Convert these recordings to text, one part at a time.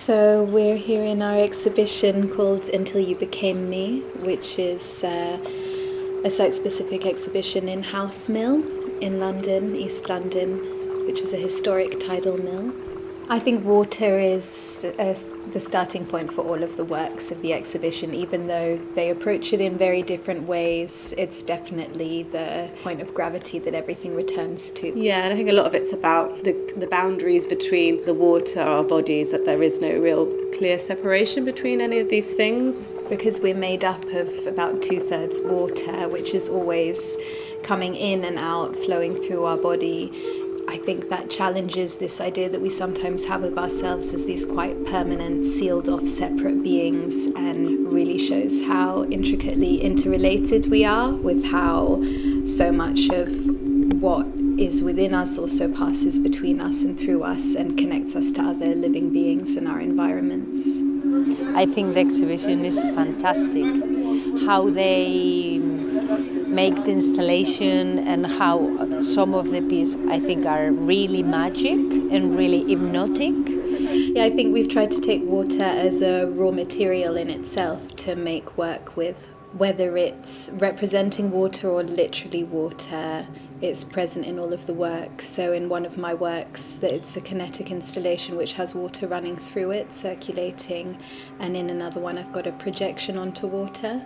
So we're here in our exhibition called Until You Became Me, which is a site-specific exhibition in House Mill in London, East London, which is a historic tidal mill. I think water is the starting point for all of the works of the exhibition. Even though they approach it in very different ways, it's definitely the point of gravity that everything returns to. Yeah, and I think a lot of it's about the boundaries between the water, our bodies, that there is no real clear separation between any of these things. Because we're made up of about 2/3 water, which is always coming in and out, flowing through our body, I think that challenges this idea that we sometimes have of ourselves as these quite permanent, sealed off, separate beings, and really shows how intricately interrelated we are, with how so much of what is within us also passes between us and through us and connects us to other living beings in our environments. I think the exhibition is fantastic. How they make the installation and how some of the pieces I think are really magic and really hypnotic. Yeah, I think we've tried to take water as a raw material in itself to make work with. Whether it's representing water or literally water, it's present in all of the work. So in one of my works, it's a kinetic installation which has water running through it, circulating, and in another one I've got a projection onto water.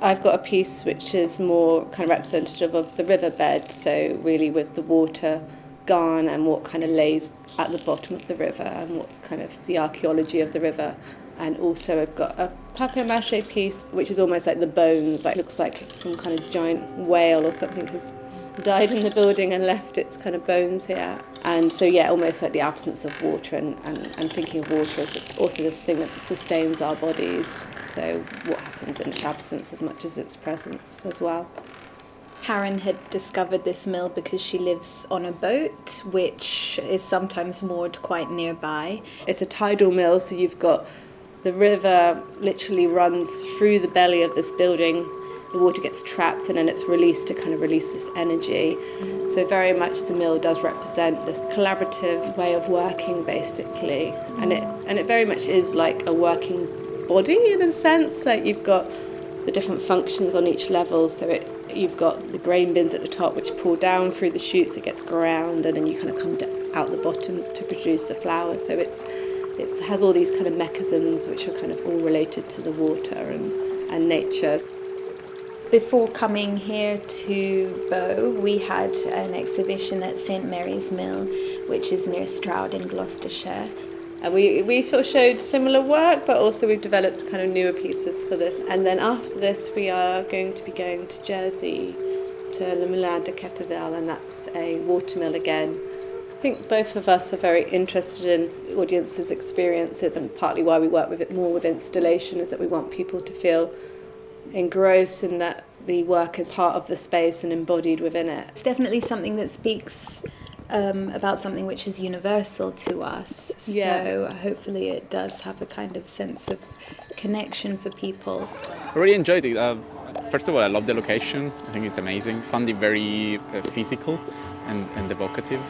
I've got a piece which is more kind of representative of the riverbed, so really with the water gone and what kind of lays at the bottom of the river and what's kind of the archaeology of the river. And also I've got a papier-mâché piece which is almost like the bones, like looks like some kind of giant whale or something has died in the building and left its kind of bones here. And so yeah, almost like the absence of water and thinking of water as also this thing that sustains our bodies. So what happens in its absence as much as its presence as well. Karen had discovered this mill because she lives on a boat, which is sometimes moored quite nearby. It's a tidal mill, so you've got the river literally runs through the belly of this building. The water gets trapped and then it's released to kind of release this energy. So very much the mill does represent this collaborative way of working, basically. And it very much is like a working body in a sense. Like you've got the different functions on each level. So you've got the grain bins at the top which pull down through the shoots, it gets ground, and then you kind of come out the bottom to produce the flour. So it has all these kind of mechanisms which are kind of all related to the water and nature. Before coming here to Bow, we had an exhibition at St Mary's Mill, which is near Stroud in Gloucestershire. And we sort of showed similar work, but also we've developed kind of newer pieces for this. And then after this, we are going to be going to Jersey, to Le Moulin de Quetterville, and that's a water mill again. I think both of us are very interested in audiences' experiences, and partly why we work with it more with installation is that we want people to feel engrossed in that the work is part of the space and embodied within it. It's definitely something that speaks about something which is universal to us. Yeah. So hopefully it does have a kind of sense of connection for people. I really enjoyed it. First of all, I love the location. I think it's amazing. Found it very physical and evocative.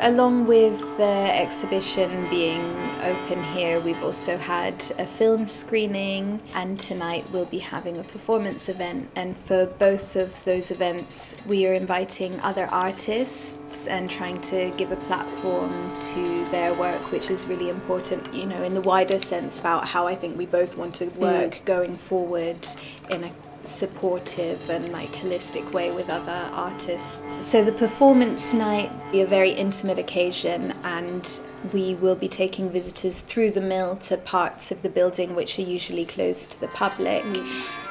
Along with the exhibition being open here, we've also had a film screening, and tonight we'll be having a performance event. And for both of those events, we are inviting other artists and trying to give a platform to their work, which is really important, you know, in the wider sense about how I think we both want to work going forward in a supportive and like holistic way with other artists. So the performance night will be a very intimate occasion, and we will be taking visitors through the mill to parts of the building which are usually closed to the public.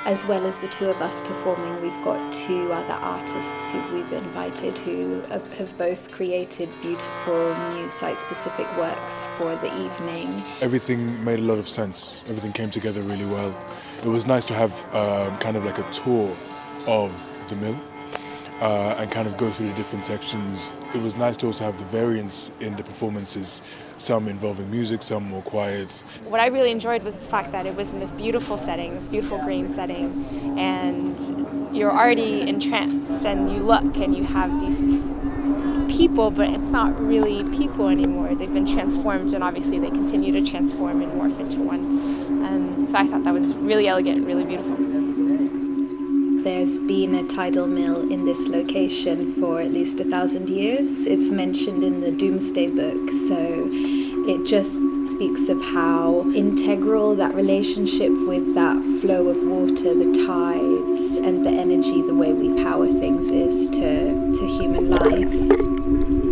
As well as the two of us performing, we've got two other artists who we've invited who have both created beautiful new site-specific works for the evening. Everything made a lot of sense. Everything came together really well. It was nice to have kind of like a tour of the mill. and kind of go through the different sections. It was nice to also have the variance in the performances, some involving music, some more quiet. What I really enjoyed was the fact that it was in this beautiful setting, this beautiful green setting, and you're already entranced, and you look and you have these people, but it's not really people anymore. They've been transformed, and obviously they continue to transform and morph into one. So I thought that was really elegant, really beautiful. There's been a tidal mill in this location for at least 1,000 years. It's mentioned in the Doomsday Book, so it just speaks of how integral that relationship with that flow of water, the tides, and the energy, the way we power things is to human life.